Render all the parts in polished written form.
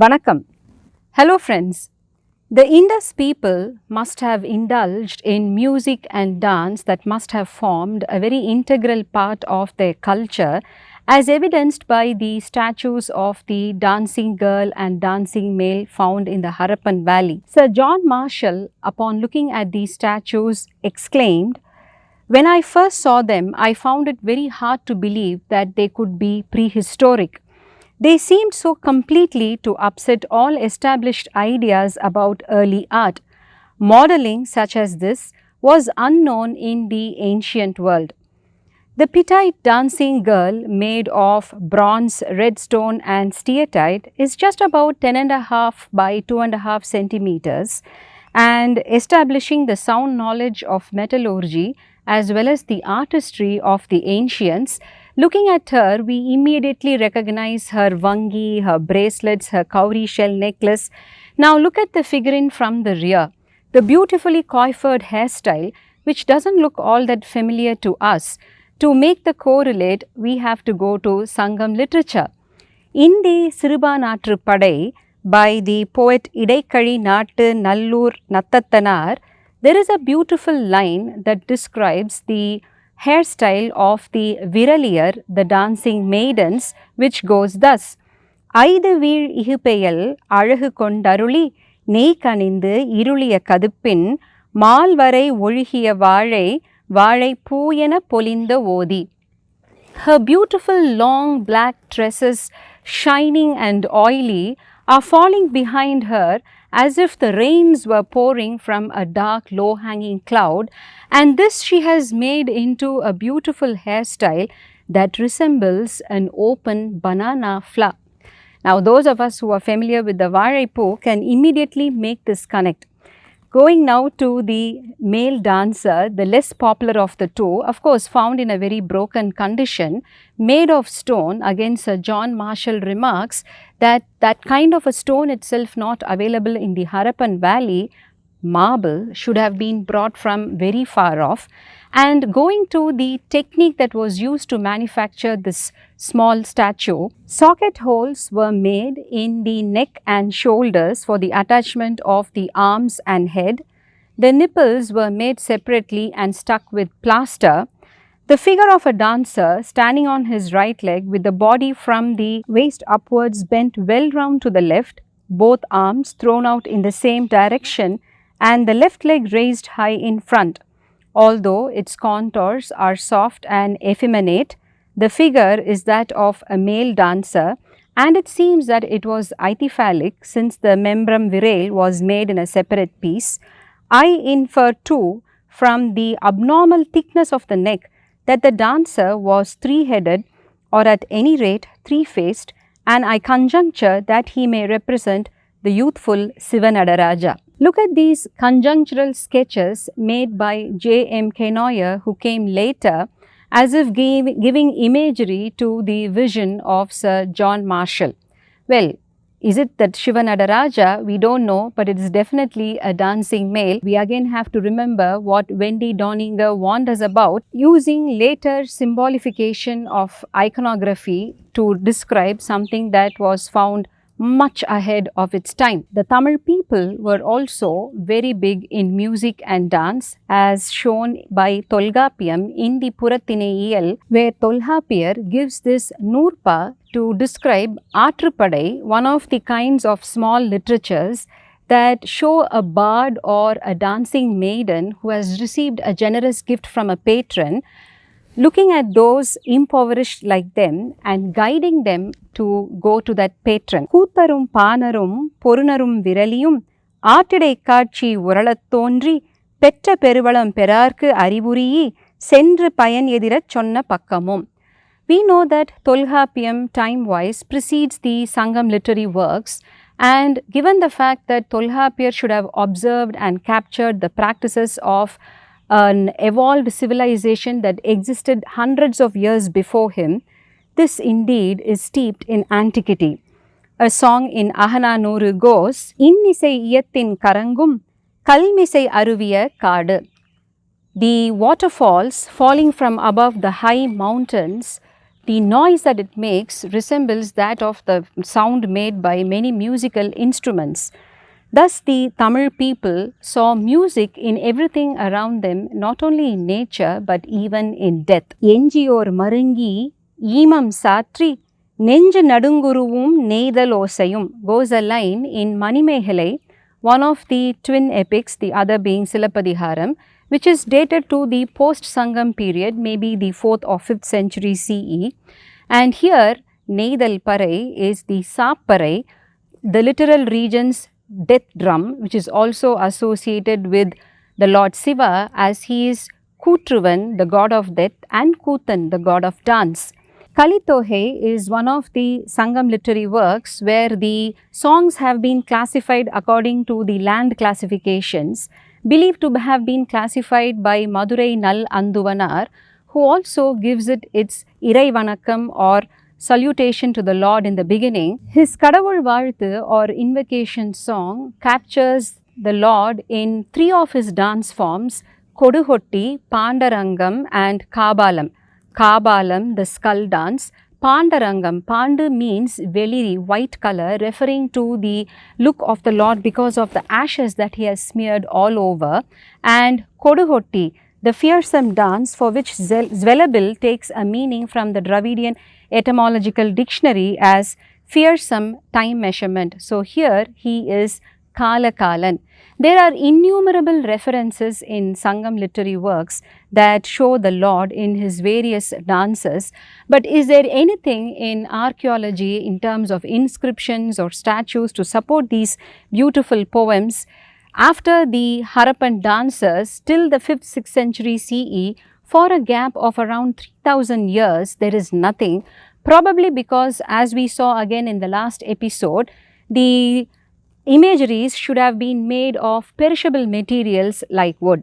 Vanakkam. Hello friends. The Indus people must have indulged in music and dance that must have formed a very integral part of their culture, as evidenced by the statues of the dancing girl and dancing male found in the Harappan Valley. Sir John Marshall, upon looking at these statues, exclaimed, "When I first saw them, I found it very hard to believe that they could be prehistoric. They seemed so completely to upset all established ideas about early art. Modeling such as this was unknown in the ancient world. The petite dancing girl, made of bronze, redstone and steatite, is just about 10.5 by 2.5 centimeters, and establishing the sound knowledge of metallurgy as well as the artistry of the ancients. Looking at her, we immediately recognize her vangi, her bracelets, her cowrie shell necklace. Now look at the figurine from the rear. The beautifully coiffured hairstyle, which doesn't look all that familiar to us. To make the correlate, we have to go to Sangam literature. In the Sirubanatru Padai, by the poet Idaikali Nattu Nallur Nattattanar, there is a beautiful line that describes the hairstyle of the Viraliyar, the dancing maidens, which goes thus: "Aidhu veer ihupeyal அழகு கொண்டருளி நெய் கனிந்து இருளிய கதுப்பின் மால்வரை ஒழுகிய வாழை வாழை பூயென பொலிந்த ஓதி." Her beautiful long black tresses, shining and oily, are falling behind her as if the rains were pouring from a dark low-hanging cloud, and this she has made into a beautiful hairstyle that resembles an open banana flower. Now those of us who are familiar with the Vazhaippoo can immediately make this connect. Going now to the male dancer, the less popular of the two, of course found in a very broken condition, made of stone. Again, Sir John Marshall remarks that that kind of a stone itself not available in the Harappan Valley, marble, should have been brought from very far off. And going to the technique that was used to manufacture this small statue, socket holes were made in the neck and shoulders for the attachment of the arms and head. The nipples were made separately and stuck with plaster. The figure of a dancer standing on his right leg with the body from the waist upwards bent well round to the left, both arms thrown out in the same direction, and the left leg raised high in front. Although its contours are soft and effeminate, the figure is that of a male dancer, and it seems that it was ithyphallic since the membrum virile was made in a separate piece. I infer too from the abnormal thickness of the neck that the dancer was three-headed, or at any rate three-faced, and I conjecture that he may represent the youthful Sivanadaraja. Look at these conjunctural sketches made by J. M. Kenoyer, who came later, as if giving imagery to the vision of Sir John Marshall. Well, is it that Sivanadaraja? We don't know, but it is definitely a dancing male. We again have to remember what Wendy Doninger warned us about, using later symbolification of iconography to describe something that was found much ahead of its time. The Tamil people were also very big in music and dance, as shown by Tolgapiyam in the Purathineyiyal, where Tolgapiyar gives this Noorpa to describe Aatrupadai, one of the kinds of small literatures that show a bard or a dancing maiden who has received a generous gift from a patron, looking at those impoverished like them and guiding them to go to that patron. Kootarum Panarum Porunarum Viraliyum Aatidai Kaatchi Uralat Thondri Petta Peruvalam Perarku Arivuriyi Sendru Payan Edirat Chonna Pakkamum. We know that Tolgapiyam time-wise precedes the Sangam literary works, and given the fact that Tolgapiyar should have observed and captured the practices of an evolved civilization that existed hundreds of years before him, this indeed is steeped in antiquity. A song in Ahananuru goes, "Innisai iyathin karangum, kalmisai aruviya kaadu." The waterfalls falling from above the high mountains, the noise that it makes resembles that of the sound made by many musical instruments. Thus, the Tamil people saw music in everything around them, not only in nature but even in death. Enjiyor Marangi, Imam Satri, Nenju Nadunguruvum Neidalosayum goes a line in Manimehalai, one of the twin epics, the other being Silapadiharam, which is dated to the post-Sangam period, maybe the 4th or 5th century CE. And here, Neidal Parai is the Saapparai, the literal region's death drum, which is also associated with the Lord Siva, as he is Kootruvan, the god of death, and Kootan, the god of dance. Kalitohe is one of the Sangam literary works where the songs have been classified according to the land classifications, believed to have been classified by Madurai Nal Anduvanar, who also gives it its Irai Vanakkam or salutation to the Lord in the beginning. His Kadavul Vaalthu or invocation song captures the Lord in 3 of his dance forms, Koduhotti, Pandarangam and Kabalam. Kabalam, the skull dance. Pandarangam, Pandu means veliri, white color, referring to the look of the Lord because of the ashes that he has smeared all over. And Koduhotti, the fearsome dance, for which Zwelabil takes a meaning from the Dravidian etymological dictionary as fearsome time measurement. So here he is Kalakalan. There are innumerable references in Sangam literary works that show the Lord in his various dances, but is there anything in archaeology in terms of inscriptions or statues to support these beautiful poems? After the Harappan dancers till the 5th, 6th century CE, for a gap of around 3000 years, there is nothing, probably because, as we saw again in the last episode, the imageries should have been made of perishable materials like wood.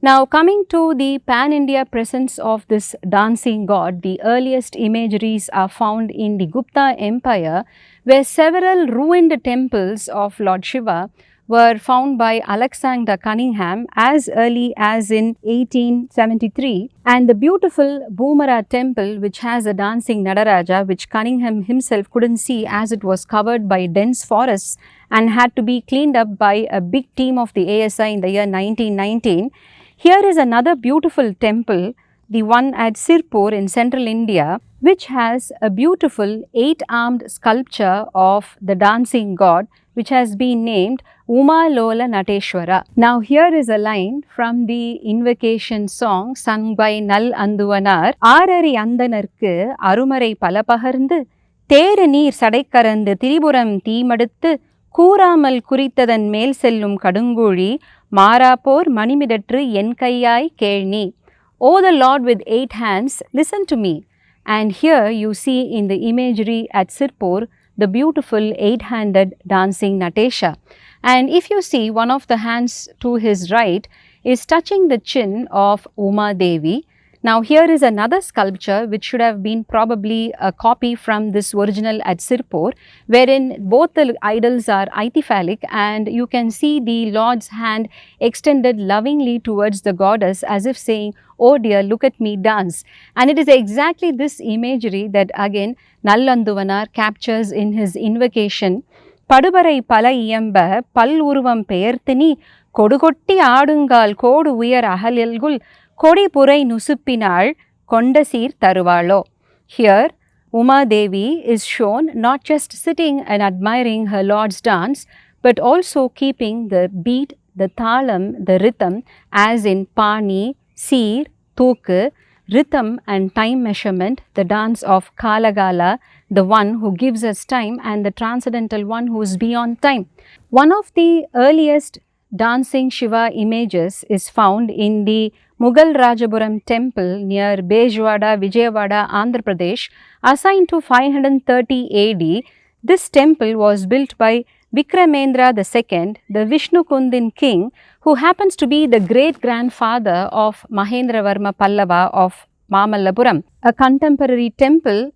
Now, coming to the pan-India presence of this dancing god, the earliest imageries are found in the Gupta Empire, where several ruined temples of Lord Shiva were found by Alexander Cunningham as early as in 1873, and the beautiful Boomara temple, which has a dancing Nadaraja, which Cunningham himself couldn't see as it was covered by dense forests and had to be cleaned up by a big team of the ASI in the year 1919. Here is another beautiful temple, the one at Sirpur in central India, which has a beautiful 8-armed sculpture of the dancing god, which has been named Uma Lola Nateshwara. Now here is a line from the invocation song sung by Nal Anduvanar. Arari Andanarku Arumarai Palapaharndu Theru Neer Sadaikarandu Tiripuram Teemaduthu Kooramal Kurithadan Mel Sellum Kadunguli Marapor Manimidatru Enkaiyai Kelni. O the Lord with 8 hands, listen to me. And here you see in the imagery at Sirpur the beautiful 8-handed dancing Natesha. And if you see, one of the hands to his right is touching the chin of Uma Devi. Now here is another sculpture which should have been probably a copy from this original at Sirpur, wherein both the idols are ithyphallic and you can see the Lord's hand extended lovingly towards the goddess as if saying, "Oh dear, look at me dance." And it is exactly this imagery that again Nallanduvanar captures in his invocation. Padubarai pala iyamba pal uruvam peyarthini kodukotti aadungal kodu uyar ahalilgul Kodi Purai Nusuppinal Kondasir Taruvalo. Here, Uma Devi is shown not just sitting and admiring her Lord's dance, but also keeping the beat, the thalam, the rhythm, as in Pani, Seer, Thoku, rhythm and time measurement, the dance of Kalagala, the one who gives us time, and the transcendental one who is beyond time. One of the earliest dancing Shiva images is found in the Mughal Rajapuram temple near Bejwada, Vijayawada, Andhra Pradesh, assigned to 530 AD. This temple was built by Vikramendra II, the Vishnukundin king, who happens to be the great-grandfather of Mahendravarma Pallava of Mamallapuram. A contemporary temple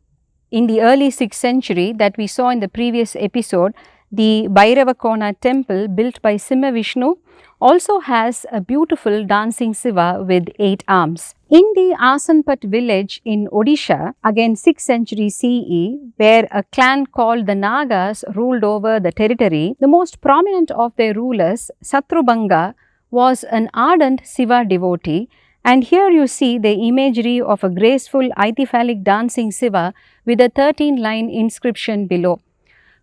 in the early 6th century that we saw in the previous episode, the Bhairavakona temple built by Simha Vishnu, also has a beautiful dancing Shiva with 8 arms. In the Asanpat village in Odisha, again 6th century CE, where a clan called the Nagas ruled over the territory, the most prominent of their rulers, Satrubanga, was an ardent Shiva devotee, and here you see the imagery of a graceful ithyphallic dancing Shiva with a 13-line inscription below.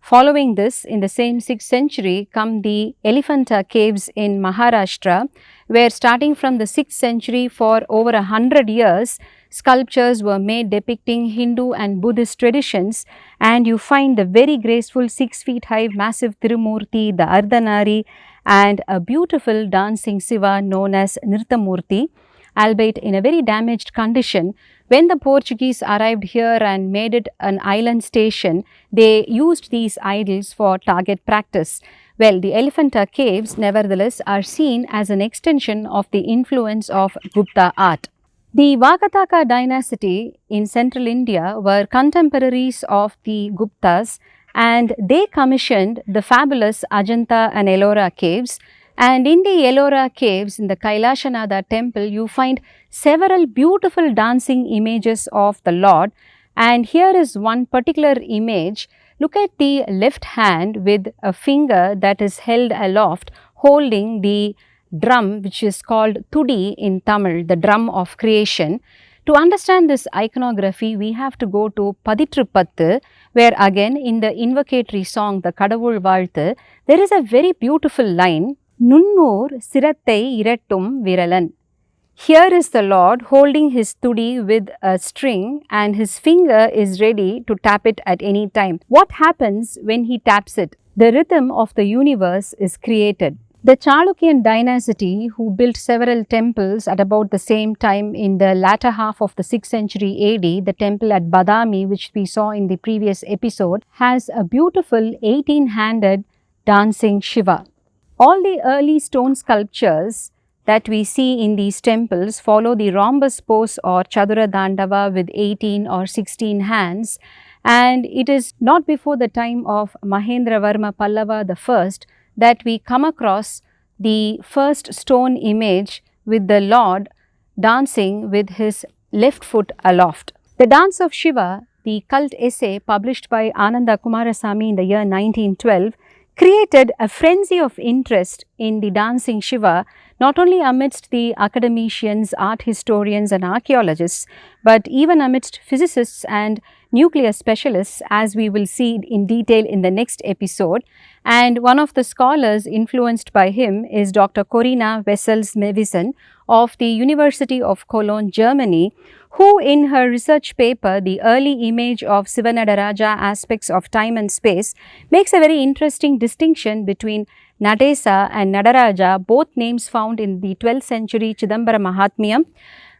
Following this, in the same 6th century come the Elephanta caves in Maharashtra, where starting from the 6th century for over 100 years, sculptures were made depicting Hindu and Buddhist traditions, and you find the very graceful 6 feet high massive Tirumurti, the Ardhanari, and a beautiful dancing Shiva known as Nirthamurti, albeit in a very damaged condition. When the Portuguese arrived here and made it an island station, they used these idols for target practice. Well, the Elephanta caves nevertheless are seen as an extension of the influence of Gupta art. The Vakataka dynasty in central India were contemporaries of the Guptas, and they commissioned the fabulous Ajanta and Ellora caves. And in the Ellora caves in the Kailashanada temple, you find several beautiful dancing images of the Lord. And here is one particular image. Look at the left hand with a finger that is held aloft, holding the drum, which is called Tudi in Tamil, the drum of creation. To understand this iconography, we have to go to Paditru where again in the invocatory song, the Kadavul Valthu, there is a very beautiful line, Nunnur Sirathai Irattum Viralan. Here is the Lord holding his Tudi with a string, and his finger is ready to tap it at any time. What happens when he taps it? The rhythm of the universe is created. The Chalukyan dynasty, who built several temples at about the same time in the latter half of the 6th century AD, the temple at Badami, which we saw in the previous episode, has a beautiful 18-handed dancing Shiva. All the early stone sculptures that we see in these temples follow the rhombus pose or Chadura Dandava with 18 or 16 hands, and it is not before the time of Mahendravarma Pallava I that we come across the first stone image with the Lord dancing with his left foot aloft. The Dance of Shiva, the cult essay published by Ananda Kumarasamy in the year 1912, created a frenzy of interest in the dancing Shiva, not only amidst the academicians, art historians and archaeologists, but even amidst physicists and nuclear specialists, as we will see in detail in the next episode. And one of the scholars influenced by him is Dr. Corinna Wessels-Mewison of the University of Cologne, Germany, who in her research paper, The Early Image of Sivanadaraja Aspects of Time and Space, makes a very interesting distinction between Nadesa and Nadaraja, both names found in the 12th century Chidambara Mahatmyam.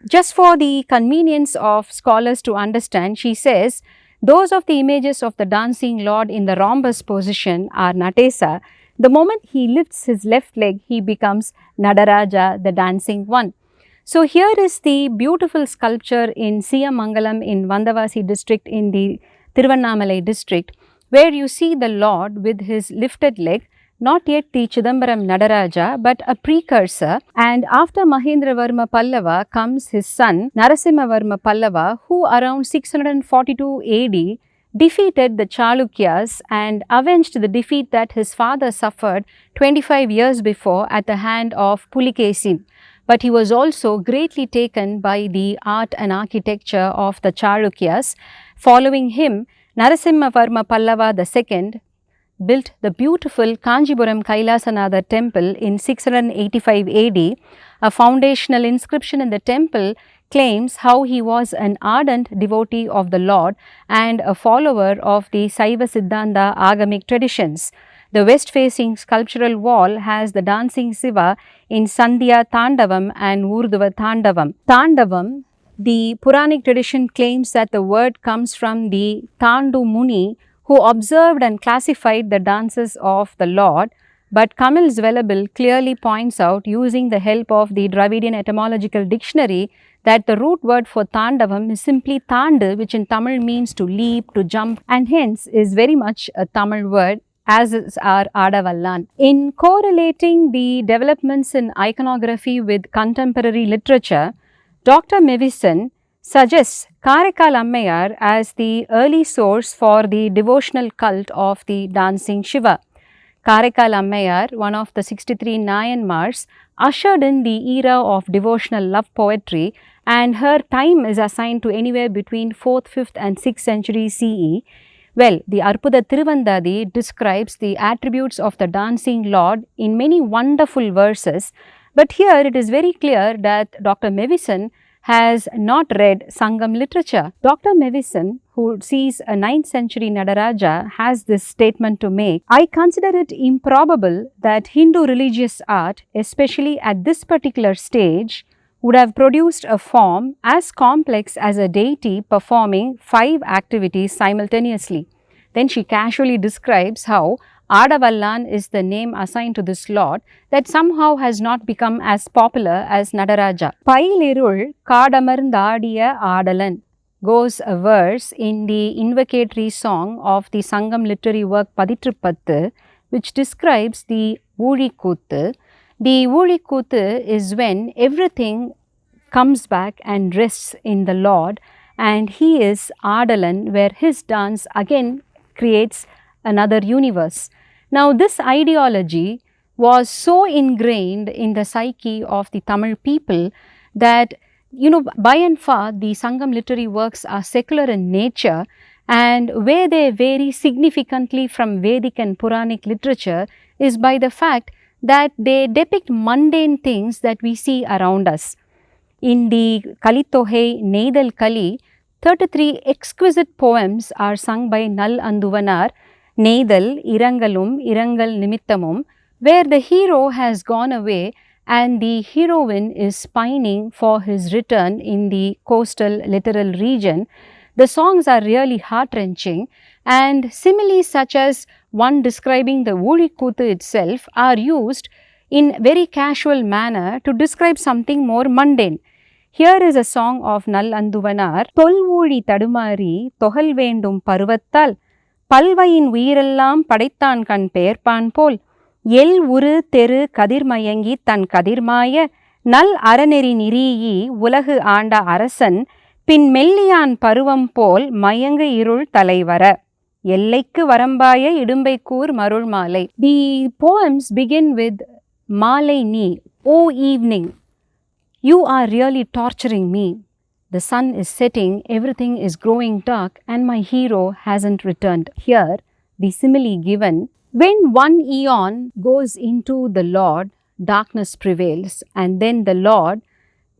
Just for the convenience of scholars to understand, she says, those of the images of the dancing Lord in the rhombus position are Natesa. The moment he lifts his left leg, he becomes Nadaraja, the dancing one. So here is the beautiful sculpture in Siyamangalam in Vandavasi district in the Tiruvannamalai district, where you see the Lord with his lifted leg, not yet the Chidambaram Nadaraja, but a precursor. And after Mahendravarma Pallava comes his son Narasimhavarma Pallava, who around 642 AD defeated the Chalukyas and avenged the defeat that his father suffered 25 years before at the hand of Pulikesi. But he was also greatly taken by the art and architecture of the Chalukyas. Following him, Narasimhavarma Pallava II built the beautiful Kanjipuram Kailasanada temple in 685 AD. A foundational inscription in the temple claims how he was an ardent devotee of the Lord and a follower of the Saiva Siddhanta Agamic traditions. The west-facing sculptural wall has the dancing Shiva in Sandhya Tandavam and Urdhva Tandavam. Tandavam, the Puranic tradition claims that the word comes from the Tandu Muni, who observed and classified the dances of the Lord, but Kamil Zwelabel clearly points out, using the help of the Dravidian etymological dictionary, that the root word for Tandavam is simply Tandu, which in Tamil means to leap, to jump, and hence is very much a Tamil word. as is our Adavallan. In correlating the developments in iconography with contemporary literature, Dr. Mevison suggests Karaikal Ammayar as the early source for the devotional cult of the dancing Shiva. Karaikal Ammayar, one of the 63 Nayanmars, ushered in the era of devotional love poetry, and her time is assigned to anywhere between 4th, 5th and 6th century CE. Well, the Arpuda Tiruvandadi describes the attributes of the dancing Lord in many wonderful verses, but here it is very clear that Dr. Mevison has not read Sangam literature. Dr. Mevison, who sees a 9th century Nadaraja, has this statement to make: I consider it improbable that Hindu religious art, especially at this particular stage, would have produced a form as complex as a deity performing 5 activities simultaneously. Then she casually describes how Adavallan is the name assigned to this lord that somehow has not become as popular as Nadaraja. Pailirul Kadamarndadiya Adalan goes a verse in the invocatory song of the Sangam literary work Paditruppattu, which describes the Voolikuttu. The Voolikuttu is when everything comes back and rests in the Lord, and he is Adalan, where his dance again creates another universe. Now, this ideology was so ingrained in the psyche of the Tamil people that, by and far the Sangam literary works are secular in nature, and where they vary significantly from Vedic and Puranic literature is by the fact that they depict mundane things that we see around us. In the Kalitohai Neidal Kali, 33 exquisite poems are sung by Nal Anduvanar, Neidal, Irangalum, Irangal Nimittamum, where the hero has gone away and the heroine is pining for his return in the coastal littoral region. The songs are really heart-wrenching, and similes such as one describing the Voolikuttu itself are used in very casual manner to describe something more mundane. Here is a song of Nal Anduvanar: Tolvooli Tadumari Tohal Vendum Parvattal Palvayin Uirellam Padaithan Kan Perpan Pol Yel Uru Teru Kadirmayangi Tan Kadirmaya Nal Araneri Niriyi Ulagu Anda Arasan Pin Melliyan Paruvam Pol Mayanga Irul Talaivara Yelleikku Varambaya Idumbaikkur Marul Malai. The poems begin with Malai Ni, O evening, you are really torturing me. The sun is setting, everything is growing dark, and my hero hasn't returned. Here, the simile given: when one eon goes into the Lord, darkness prevails, and then the Lord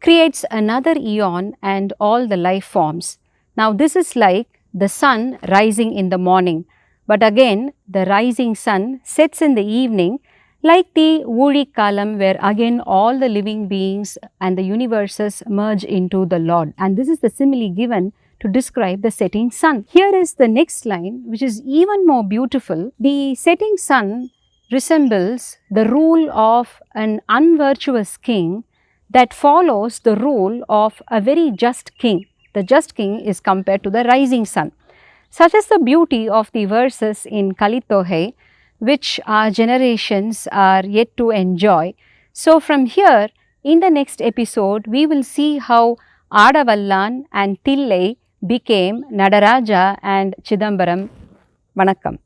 creates another eon and all the life forms. Now, this is like the sun rising in the morning, but again, the rising sun sets in the evening, like the Voolik Kalam, where again all the living beings and the universes merge into the Lord. And this is the simile given to describe the setting sun. Here is the next line, which is even more beautiful. The setting sun resembles the rule of an unvirtuous king that follows the rule of a very just king. The just king is compared to the rising sun. Such is the beauty of the verses in Kalitohai, which our generations are yet to enjoy. So, from here, in the next episode, we will see how Adavallan and Thillai became Nadaraja and Chidambaram. Vanakkam.